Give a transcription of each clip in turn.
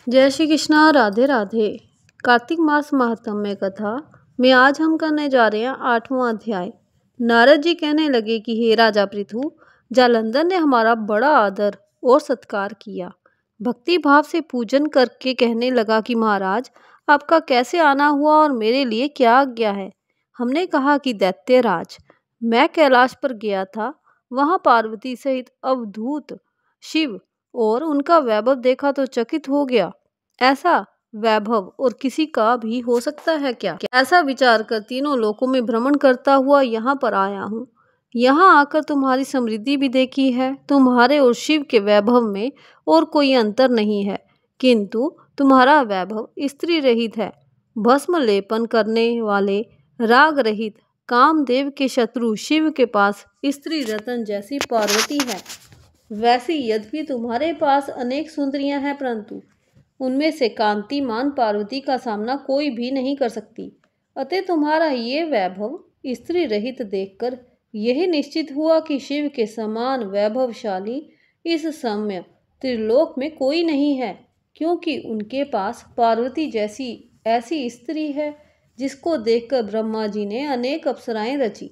जय श्री कृष्णा। राधे राधे। कार्तिक मास महात्म्य कथा में आज हम करने जा रहे हैं 8वां अध्याय। नारद जी कहने लगे कि हे राजा पृथु, जालंधर ने हमारा बड़ा आदर और सत्कार किया। भक्ति भाव से पूजन करके कहने लगा कि महाराज, आपका कैसे आना हुआ और मेरे लिए क्या आज्ञा है। हमने कहा कि दैत्यराज, मैं कैलाश पर गया था, वहां पार्वती सहित अवधूत शिव और उनका वैभव देखा तो चकित हो गया। ऐसा वैभव और किसी का भी हो सकता है क्या? ऐसा विचार कर तीनों लोकों में भ्रमण करता हुआ यहाँ पर आया हूँ। यहाँ आकर तुम्हारी समृद्धि भी देखी है। तुम्हारे और शिव के वैभव में और कोई अंतर नहीं है, किंतु तुम्हारा वैभव स्त्री रहित है। भस्म लेपन करने वाले राग रहित कामदेव के शत्रु शिव के पास स्त्री रतन जैसी पार्वती है। वैसी यद्यपि तुम्हारे पास अनेक सुंदरियां हैं, परंतु उनमें से कांतिमान पार्वती का सामना कोई भी नहीं कर सकती। अतः तुम्हारा ये वैभव स्त्री रहित देखकर यही निश्चित हुआ कि शिव के समान वैभवशाली इस समय त्रिलोक में कोई नहीं है, क्योंकि उनके पास पार्वती जैसी ऐसी स्त्री है जिसको देखकर ब्रह्मा जी ने अनेक अप्सराएं रची,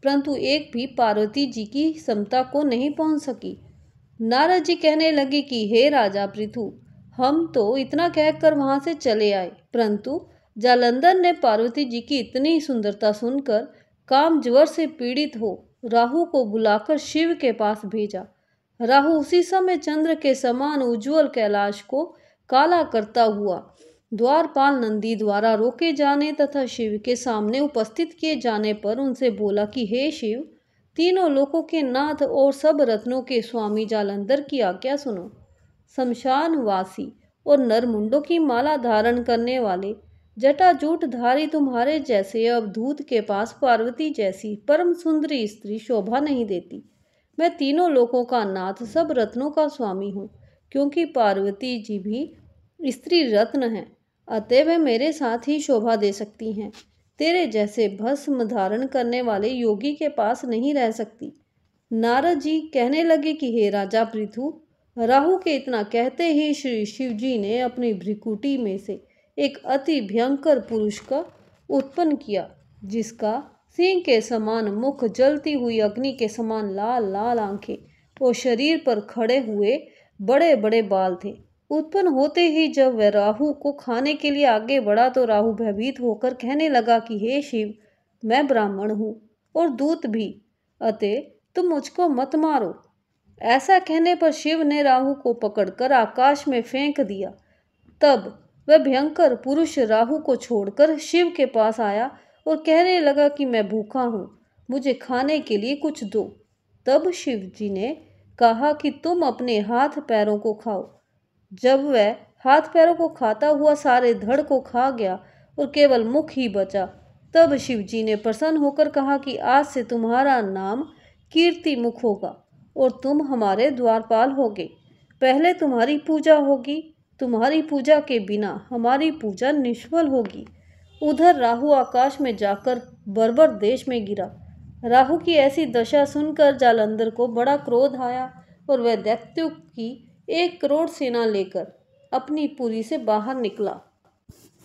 परंतु एक भी पार्वती जी की समता को नहीं पहुंच सकी। नारद जी कहने लगे कि हे राजा पृथु, हम तो इतना कहकर वहां से चले आए, परंतु जालंधर ने पार्वती जी की इतनी सुंदरता सुनकर काम ज्वर से पीड़ित हो राहु को बुलाकर शिव के पास भेजा। राहु उसी समय चंद्र के समान उज्ज्वल कैलाश को काला करता हुआ द्वारपाल नंदी द्वारा रोके जाने तथा शिव के सामने उपस्थित किए जाने पर उनसे बोला कि हे शिव, तीनों लोकों के नाथ और सब रत्नों के स्वामी जालंधर की आज्ञा सुनो। शमशानवासी और नरमुंडों की माला धारण करने वाले जटाजूट धारी तुम्हारे जैसे अवधूत के पास पार्वती जैसी परम सुंदरी स्त्री शोभा नहीं देती। मैं तीनों लोकों का नाथ, सब रत्नों का स्वामी हूँ, क्योंकि पार्वती जी भी स्त्री रत्न हैं, अतः वे मेरे साथ ही शोभा दे सकती हैं। तेरे जैसे भस्म धारण करने वाले योगी के पास नहीं रह सकती। नारद जी कहने लगे कि हे राजा पृथु, राहु के इतना कहते ही श्री शिव जी ने अपनी भ्रिकुटी में से एक अति भयंकर पुरुष का उत्पन्न किया, जिसका सिंह के समान मुख, जलती हुई अग्नि के समान लाल लाल आंखें और शरीर पर खड़े हुए बड़े बड़े बाल थे। उत्पन्न होते ही जब वह राहु को खाने के लिए आगे बढ़ा तो राहु भयभीत होकर कहने लगा कि हे शिव, मैं ब्राह्मण हूँ और दूत भी, अतः तुम मुझको मत मारो। ऐसा कहने पर शिव ने राहु को पकड़कर आकाश में फेंक दिया। तब वह भयंकर पुरुष राहु को छोड़कर शिव के पास आया और कहने लगा कि मैं भूखा हूँ, मुझे खाने के लिए कुछ दो। तब शिव जी ने कहा कि तुम अपने हाथ पैरों को खाओ। जब वह हाथ पैरों को खाता हुआ सारे धड़ को खा गया और केवल मुख ही बचा, तब शिव जी ने प्रसन्न होकर कहा कि आज से तुम्हारा नाम कीर्ति मुख होगा और तुम हमारे द्वारपाल होगे। पहले तुम्हारी पूजा होगी, तुम्हारी पूजा के बिना हमारी पूजा निष्फल होगी। उधर राहु आकाश में जाकर बर्बर देश में गिरा। राहु की ऐसी दशा सुनकर जालंधर को बड़ा क्रोध आया और वह दैत्यों की 1 करोड़ सेना लेकर अपनी पुरी से बाहर निकला।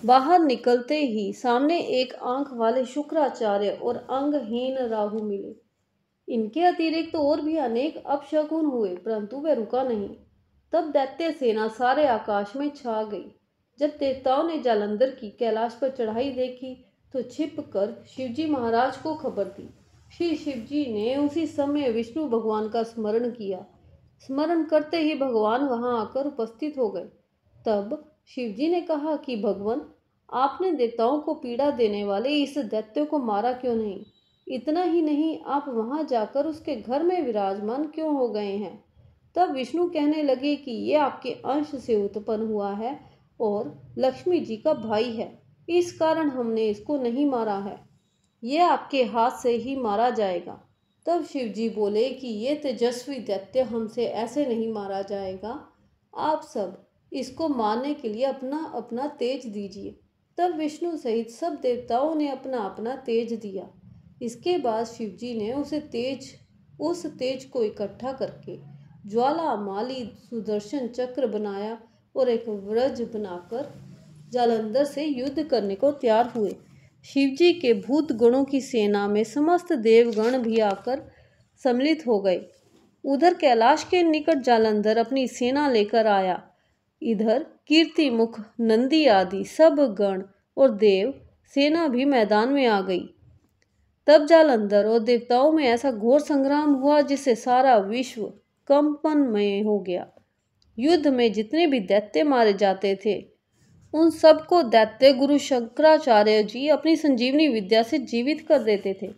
बाहर निकलते ही सामने एक आंख वाले शुक्राचार्य और अंगहीन राहु मिले। इनके अतिरिक्त तो और भी अनेक अपशकुन हुए, परंतु वह रुका नहीं। तब दैत्य सेना सारे आकाश में छा गई। जब देवताओं ने जालंधर की कैलाश पर चढ़ाई देखी तो छिप कर शिवजी महाराज को खबर दी। श्री शिवजी ने उसी समय विष्णु भगवान का स्मरण किया। स्मरण करते ही भगवान वहां आकर उपस्थित हो गए। तब शिवजी ने कहा कि भगवान, आपने देवताओं को पीड़ा देने वाले इस दैत्य को मारा क्यों नहीं? इतना ही नहीं, आप वहां जाकर उसके घर में विराजमान क्यों हो गए हैं? तब विष्णु कहने लगे कि ये आपके अंश से उत्पन्न हुआ है और लक्ष्मी जी का भाई है, इस कारण हमने इसको नहीं मारा है। ये आपके हाथ से ही मारा जाएगा। तब शिव जी बोले कि ये तेजस्वी दैत्य हमसे ऐसे नहीं मारा जाएगा, आप सब इसको मारने के लिए अपना अपना तेज दीजिए। तब विष्णु सहित सब देवताओं ने अपना अपना तेज दिया। इसके बाद शिवजी ने उस तेज को इकट्ठा करके ज्वाला माली सुदर्शन चक्र बनाया और एक व्रज बनाकर जालंधर से युद्ध करने को तैयार हुए। शिवजी के भूत गणों की सेना में समस्त देवगण भी आकर सम्मिलित हो गए। उधर कैलाश के निकट जालंधर अपनी सेना लेकर आया। इधर कीर्तिमुख, नंदी आदि सब गण और देव सेना भी मैदान में आ गई। तब जालंधर और देवताओं में ऐसा घोर संग्राम हुआ जिससे सारा विश्व कंपनमय हो गया। युद्ध में जितने भी दैत्य मारे जाते थे उन सबको दैत्य गुरु शंकराचार्य जी अपनी संजीवनी विद्या से जीवित कर देते थे।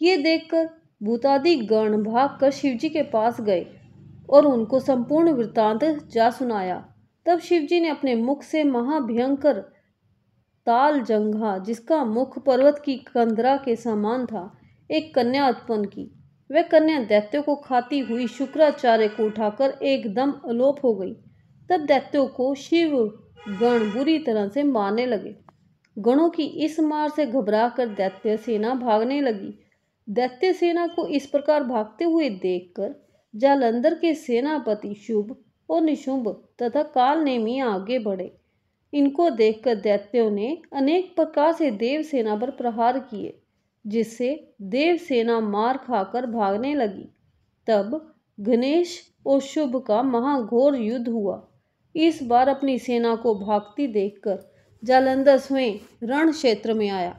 ये देखकर भूतादि गण भागकर शिवजी के पास गए और उनको संपूर्ण वृत्तांत जा सुनाया। तब शिवजी ने अपने मुख से महाभयंकर ताल जंघा, जिसका मुख पर्वत की कंदरा के समान था, एक कन्या उत्पन्न की। वह कन्या दैत्यों को खाती हुई शुक्राचार्य को उठाकर एकदम अलोप हो गई। तब दैत्यों को शिव गण बुरी तरह से मारने लगे। गणों की इस मार से घबराकर दैत्य सेना भागने लगी। दैत्य सेना को इस प्रकार भागते हुए देखकर जालंधर के सेनापति शुभ और निशुंभ तथा कालनेमी आगे बढ़े। इनको देखकर दैत्यों ने अनेक प्रकार से देव सेना पर प्रहार किए, जिससे देव सेना मार खाकर भागने लगी। तब गणेश और शुभ का महाघोर युद्ध हुआ। इस बार अपनी सेना को भागती देखकर जालंधर स्वयं रण क्षेत्र में आया।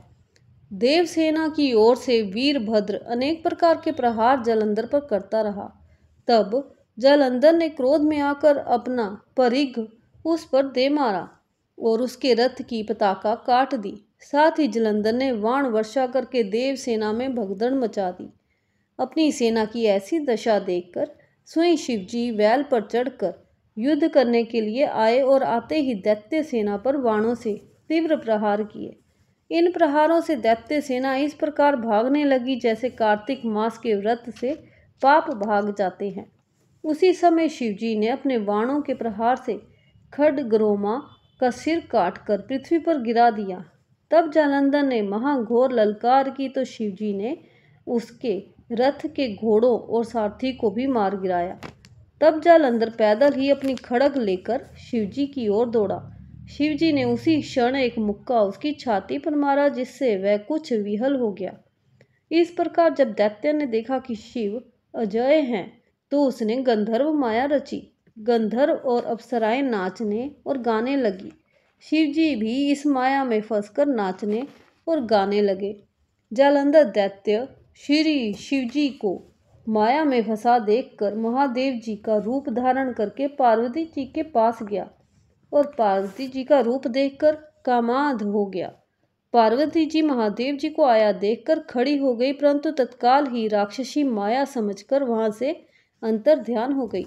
देव सेना की ओर से वीरभद्र अनेक प्रकार के प्रहार जालंधर पर करता रहा। तब जालंधर ने क्रोध में आकर अपना परिघ उस पर दे मारा और उसके रथ की पताका काट दी। साथ ही जालंधर ने बाण वर्षा करके देव सेना में भगदड़ मचा दी। अपनी सेना की ऐसी दशा देखकर स्वयं शिवजी बैल पर चढ़कर युद्ध करने के लिए आए और आते ही दैत्य सेना पर बाणों से तीव्र प्रहार किए। इन प्रहारों से दैत्य सेना इस प्रकार भागने लगी जैसे कार्तिक मास के व्रत से पाप भाग जाते हैं। उसी समय शिवजी ने अपने बाणों के प्रहार से खड्गरोमा का सिर काटकर पृथ्वी पर गिरा दिया। तब जालंधर ने महाघोर ललकार की तो शिवजी ने उसके रथ के घोड़ों और सारथी को भी मार गिराया। तब जालंधर पैदल ही अपनी खड़ग लेकर शिवजी की ओर दौड़ा। शिवजी ने उसी क्षण एक मुक्का उसकी छाती पर मारा, जिससे वह कुछ विहल हो गया। इस प्रकार जब दैत्य ने देखा कि शिव अजय हैं, तो उसने गंधर्व माया रची। गंधर्व और अप्सराएं नाचने और गाने लगी। शिवजी भी इस माया में फंसकर नाचने और गाने लगे। जालंधर दैत्य श्री शिवजी को माया में फंसा देखकर महादेव जी का रूप धारण करके पार्वती जी के पास गया और पार्वती जी का रूप देखकर कामांध हो गया। पार्वती जी महादेव जी को आया देखकर खड़ी हो गई, परंतु तत्काल ही राक्षसी माया समझकर वहां से अंतर ध्यान हो गई।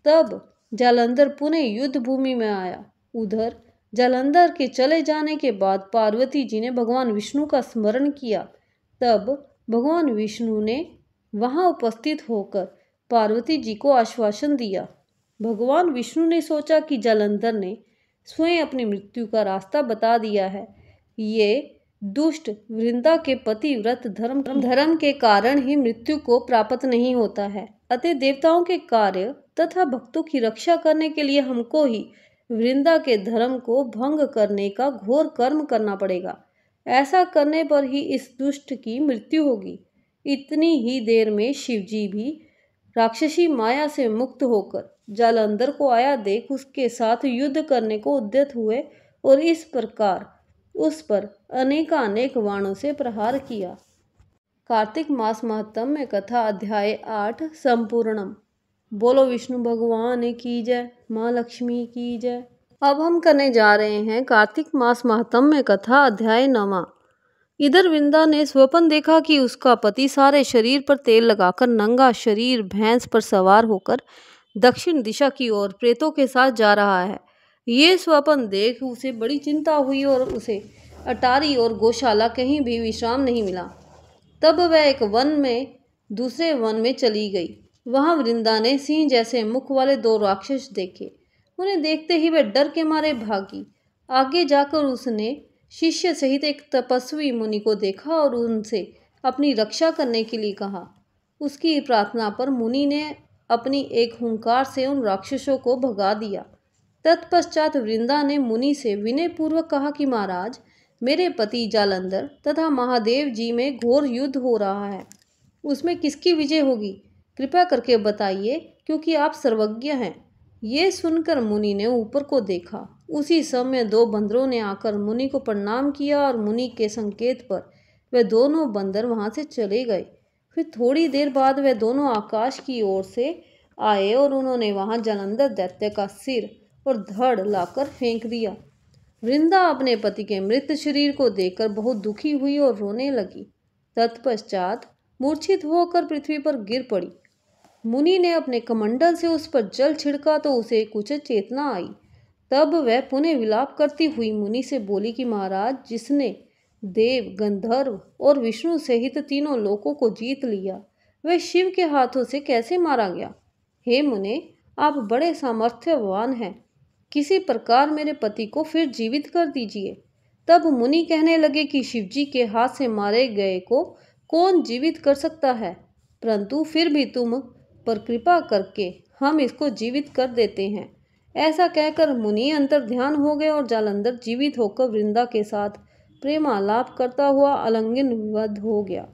तब जालंधर पुनः युद्ध भूमि में आया। उधर जालंधर के चले जाने के बाद पार्वती जी ने भगवान विष्णु का स्मरण किया। तब भगवान विष्णु ने वहां उपस्थित होकर पार्वती जी को आश्वासन दिया। भगवान विष्णु ने सोचा कि जालंधर ने स्वयं अपनी मृत्यु का रास्ता बता दिया है। ये दुष्ट वृंदा के पतिव्रत धर्म के कारण ही मृत्यु को प्राप्त नहीं होता है। अतः देवताओं के कार्य तथा भक्तों की रक्षा करने के लिए हमको ही वृंदा के धर्म को भंग करने का घोर कर्म करना पड़ेगा। ऐसा करने पर ही इस दुष्ट की मृत्यु होगी। इतनी ही देर में शिवजी भी राक्षसी माया से मुक्त होकर जालंधर को आया देख उसके साथ युद्ध करने को उद्यत हुए और इस प्रकार उस पर अनेकानेक बाणों से प्रहार किया। कार्तिक मास महात्म्य कथा अध्याय 8 संपूर्णम। बोलो विष्णु भगवान की जय, माँ लक्ष्मी की जय। अब हम करने जा रहे हैं कार्तिक मास महात्म्य कथा अध्याय 9। इधर वृंदा ने स्वप्न देखा कि उसका पति सारे शरीर पर तेल लगाकर नंगा शरीर भैंस पर सवार होकर दक्षिण दिशा की ओर प्रेतों के साथ जा रहा है। ये स्वप्न देख उसे बड़ी चिंता हुई और उसे अटारी और गौशाला कहीं भी विश्राम नहीं मिला। तब वह एक वन में दूसरे वन में चली गई। वहां वृंदा ने सिंह जैसे मुख वाले 2 राक्षस देखे। उन्हें देखते ही वह डर के मारे भागी। आगे जाकर उसने शिष्य सहित एक तपस्वी मुनि को देखा और उनसे अपनी रक्षा करने के लिए कहा। उसकी प्रार्थना पर मुनि ने अपनी एक हुंकार से उन राक्षसों को भगा दिया। तत्पश्चात वृंदा ने मुनि से विनयपूर्वक कहा कि महाराज, मेरे पति जालंधर तथा महादेव जी में घोर युद्ध हो रहा है। उसमें किसकी विजय होगी, कृपा करके बताइए, क्योंकि आप सर्वज्ञ हैं। ये सुनकर मुनि ने ऊपर को देखा। उसी समय 2 बंदरों ने आकर मुनि को प्रणाम किया और मुनि के संकेत पर वे दोनों बंदर वहां से चले गए। फिर थोड़ी देर बाद वे दोनों आकाश की ओर से आए और उन्होंने वहां जालंधर दैत्य का सिर और धड़ लाकर फेंक दिया। वृंदा अपने पति के मृत शरीर को देखकर बहुत दुखी हुई और रोने लगी। तत्पश्चात मूर्छित होकर पृथ्वी पर गिर पड़ी। मुनि ने अपने कमंडल से उस पर जल छिड़का तो उसे कुछ चेतना आई। तब वह पुनः विलाप करती हुई मुनि से बोली कि महाराज, जिसने देव, गंधर्व और विष्णु सहित तीनों लोकों को जीत लिया, वह शिव के हाथों से कैसे मारा गया। हे मुने, आप बड़े सामर्थ्यवान हैं, किसी प्रकार मेरे पति को फिर जीवित कर दीजिए। तब मुनि कहने लगे कि शिवजी के हाथ से मारे गए को कौन जीवित कर सकता है, परंतु फिर भी तुम पर कृपा करके हम इसको जीवित कर देते हैं। ऐसा कहकर मुनि अंतर ध्यान हो गए और जालंधर जीवित होकर वृंदा के साथ प्रेमालाप करता हुआ आलिंगनबद्ध हो गया।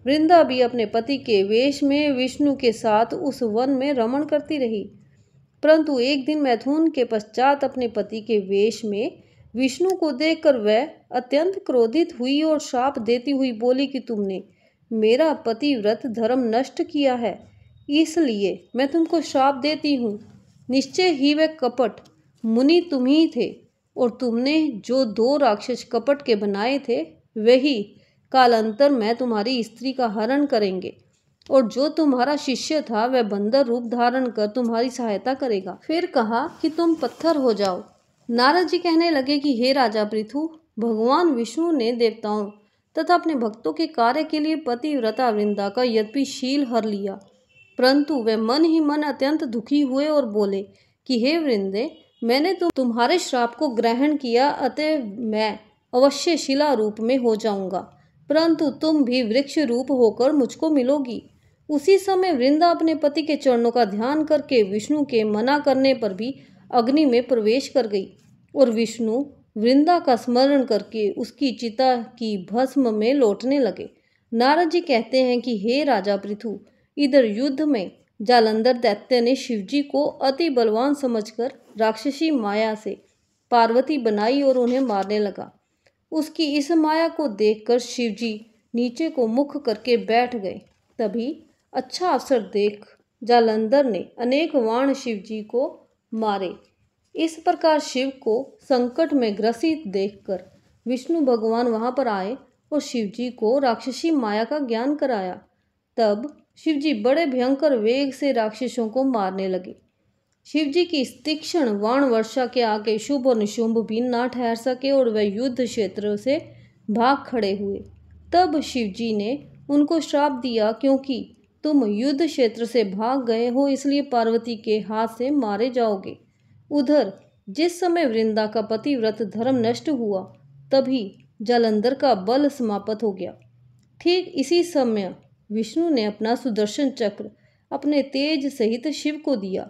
वृंदा भी अपने पति के वेश में विष्णु के साथ उस वन में रमण करती रही, परंतु एक दिन मैथुन के पश्चात अपने पति के वेश में विष्णु को देखकर वह अत्यंत क्रोधित हुई और शाप देती हुई बोली कि तुमने मेरा पतिव्रत धर्म नष्ट किया है, इसलिए मैं तुमको श्राप देती हूँ। निश्चय ही वह कपट मुनि तुम ही थे, और तुमने जो 2 राक्षस कपट के बनाए थे वही कालांतर में तुम्हारी स्त्री का हरण करेंगे, और जो तुम्हारा शिष्य था वह बंदर रूप धारण कर तुम्हारी सहायता करेगा। फिर कहा कि तुम पत्थर हो जाओ। नारद जी कहने लगे कि हे राजा पृथु, भगवान विष्णु ने देवताओं तथा अपने भक्तों के कार्य के लिए पतिव्रता वृंदा का यद्यपि शील हर लिया, परंतु वे मन ही मन अत्यंत दुखी हुए और बोले कि हे वृंदे, मैंने तुम्हारे श्राप को ग्रहण किया, अतः मैं अवश्य शिला रूप में हो जाऊंगा, परंतु तुम भी वृक्ष रूप होकर मुझको मिलोगी। उसी समय वृंदा अपने पति के चरणों का ध्यान करके विष्णु के मना करने पर भी अग्नि में प्रवेश कर गई, और विष्णु वृंदा का स्मरण करके उसकी चिता की भस्म में लौटने लगे। नारद जी कहते हैं कि हे राजा पृथु, इधर युद्ध में जालंधर दैत्य ने शिवजी को अति बलवान समझकर राक्षसी माया से पार्वती बनाई और उन्हें मारने लगा। उसकी इस माया को देखकर शिवजी नीचे को मुख करके बैठ गए। तभी अच्छा अवसर देख जालंधर ने अनेक बाण शिवजी को मारे। इस प्रकार शिव को संकट में ग्रसित देखकर विष्णु भगवान वहां पर आए और शिवजी को राक्षसी माया का ज्ञान कराया। तब शिवजी बड़े भयंकर वेग से राक्षसों को मारने लगे। शिवजी की इस तीक्ष्ण वाण वर्षा के आगे शुभ और निशुंभ भी ना ठहर सके और वह युद्ध क्षेत्र से भाग खड़े हुए। तब शिवजी ने उनको श्राप दिया, क्योंकि तुम युद्ध क्षेत्र से भाग गए हो, इसलिए पार्वती के हाथ से मारे जाओगे। उधर जिस समय वृंदा का पतिव्रत धर्म नष्ट हुआ, तभी जालंधर का बल समाप्त हो गया। ठीक इसी समय विष्णु ने अपना सुदर्शन चक्र अपने तेज सहित शिव को दिया।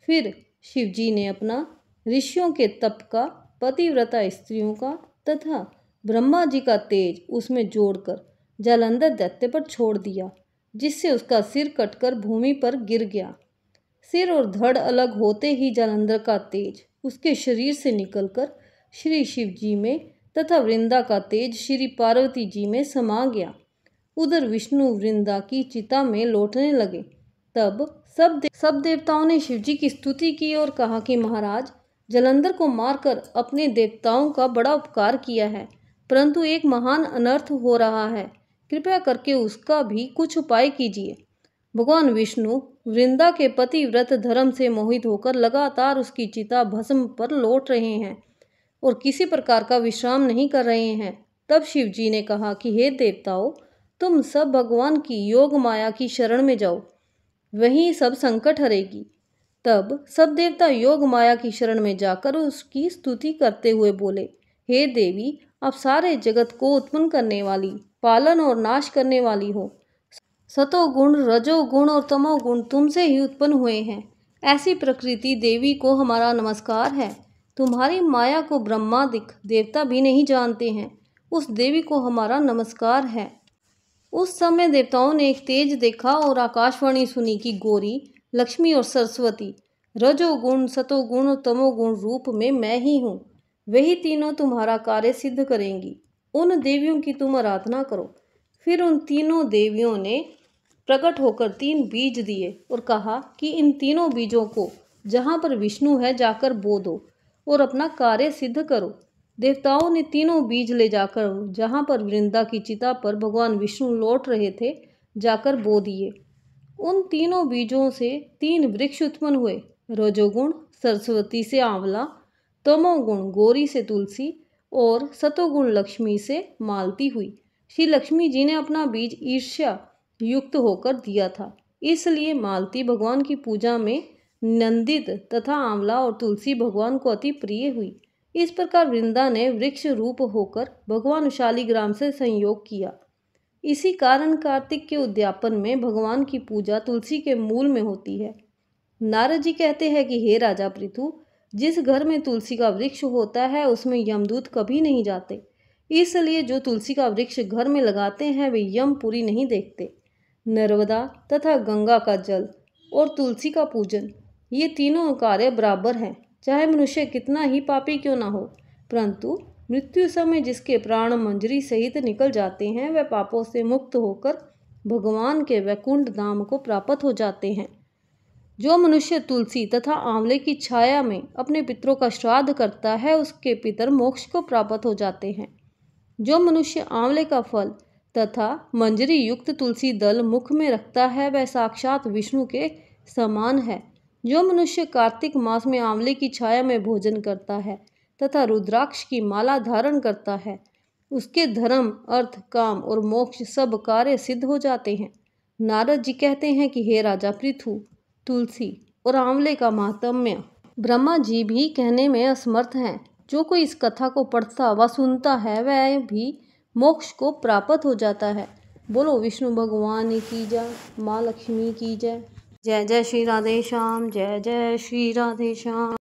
फिर शिवजी ने अपना ऋषियों के तप का, पतिव्रता स्त्रियों का तथा ब्रह्मा जी का तेज उसमें जोड़कर जालंधर दैत्य पर छोड़ दिया, जिससे उसका सिर कटकर भूमि पर गिर गया। सिर और धड़ अलग होते ही जालंधर का तेज उसके शरीर से निकलकर श्री शिव जी में तथा वृंदा का तेज श्री पार्वती जी में समा गया। उधर विष्णु वृंदा की चिता में लौटने लगे। तब सब देवताओं ने शिवजी की स्तुति की और कहा कि महाराज, जालंधर को मारकर अपने देवताओं का बड़ा उपकार किया है, परंतु एक महान अनर्थ हो रहा है, कृपया करके उसका भी कुछ उपाय कीजिए। भगवान विष्णु वृंदा के पतिव्रत धर्म से मोहित होकर लगातार उसकी चिता भस्म पर लौट रहे हैं और किसी प्रकार का विश्राम नहीं कर रहे हैं। तब शिव जी ने कहा कि हे देवताओं, तुम सब भगवान की योग माया की शरण में जाओ, वहीं सब संकट हरेगी। तब सब देवता योग माया की शरण में जाकर उसकी स्तुति करते हुए बोले, हे देवी, आप सारे जगत को उत्पन्न करने वाली, पालन और नाश करने वाली हो। सतोगुण, रजोगुण और तमोगुण तुमसे ही उत्पन्न हुए हैं। ऐसी प्रकृति देवी को हमारा नमस्कार है। तुम्हारी माया को ब्रह्मादिक देवता भी नहीं जानते हैं, उस देवी को हमारा नमस्कार है। उस समय देवताओं ने एक तेज देखा और आकाशवाणी सुनी कि गौरी, लक्ष्मी और सरस्वती रजोगुण, सतोगुण और तमोगुण रूप में मैं ही हूँ। वही तीनों तुम्हारा कार्य सिद्ध करेंगी। उन देवियों की तुम आराधना करो। फिर उन तीनों देवियों ने प्रकट होकर 3 बीज दिए और कहा कि इन तीनों बीजों को जहाँ पर विष्णु है जाकर बो दो और अपना कार्य सिद्ध करो। देवताओं ने तीनों बीज ले जाकर जहाँ पर वृंदा की चिता पर भगवान विष्णु लौट रहे थे जाकर बो दिए। उन तीनों बीजों से 3 वृक्ष उत्पन्न हुए। रजोगुण सरस्वती से आंवला, तमोगुण गौरी से तुलसी और सतोगुण लक्ष्मी से मालती हुई। श्री लक्ष्मी जी ने अपना बीज ईर्ष्या युक्त होकर दिया था, इसलिए मालती भगवान की पूजा में नंदित तथा आंवला और तुलसी भगवान को अति प्रिय हुई। इस प्रकार वृंदा ने वृक्ष रूप होकर भगवान शालिग्राम से संयोग किया। इसी कारण कार्तिक के उद्यापन में भगवान की पूजा तुलसी के मूल में होती है। नारद जी कहते हैं कि हे राजा पृथु, जिस घर में तुलसी का वृक्ष होता है उसमें यमदूत कभी नहीं जाते, इसलिए जो तुलसी का वृक्ष घर में लगाते हैं वे यमपुरी नहीं देखते। नर्मदा तथा गंगा का जल और तुलसी का पूजन, ये तीनों कार्य बराबर हैं। चाहे मनुष्य कितना ही पापी क्यों ना हो, परंतु मृत्यु समय जिसके प्राण मंजरी सहित निकल जाते हैं वह पापों से मुक्त होकर भगवान के वैकुंठ धाम को प्राप्त हो जाते हैं। जो मनुष्य तुलसी तथा आंवले की छाया में अपने पितरों का श्राद्ध करता है उसके पितर मोक्ष को प्राप्त हो जाते हैं। जो मनुष्य आंवले का फल तथा मंजरी युक्त तुलसी दल मुख में रखता है वह साक्षात विष्णु के समान है। जो मनुष्य कार्तिक मास में आंवले की छाया में भोजन करता है तथा रुद्राक्ष की माला धारण करता है उसके धर्म, अर्थ, काम और मोक्ष सब कार्य सिद्ध हो जाते हैं। नारद जी कहते हैं कि हे राजा पृथु, तुलसी और आंवले का महात्म्य ब्रह्मा जी भी कहने में असमर्थ हैं। जो कोई इस कथा को पढ़ता व सुनता है वह भी मोक्ष को प्राप्त हो जाता है। बोलो विष्णु भगवान की जय, माँ लक्ष्मी की जय। जय जय श्री राधे श्याम, जय जय श्री राधे श्याम।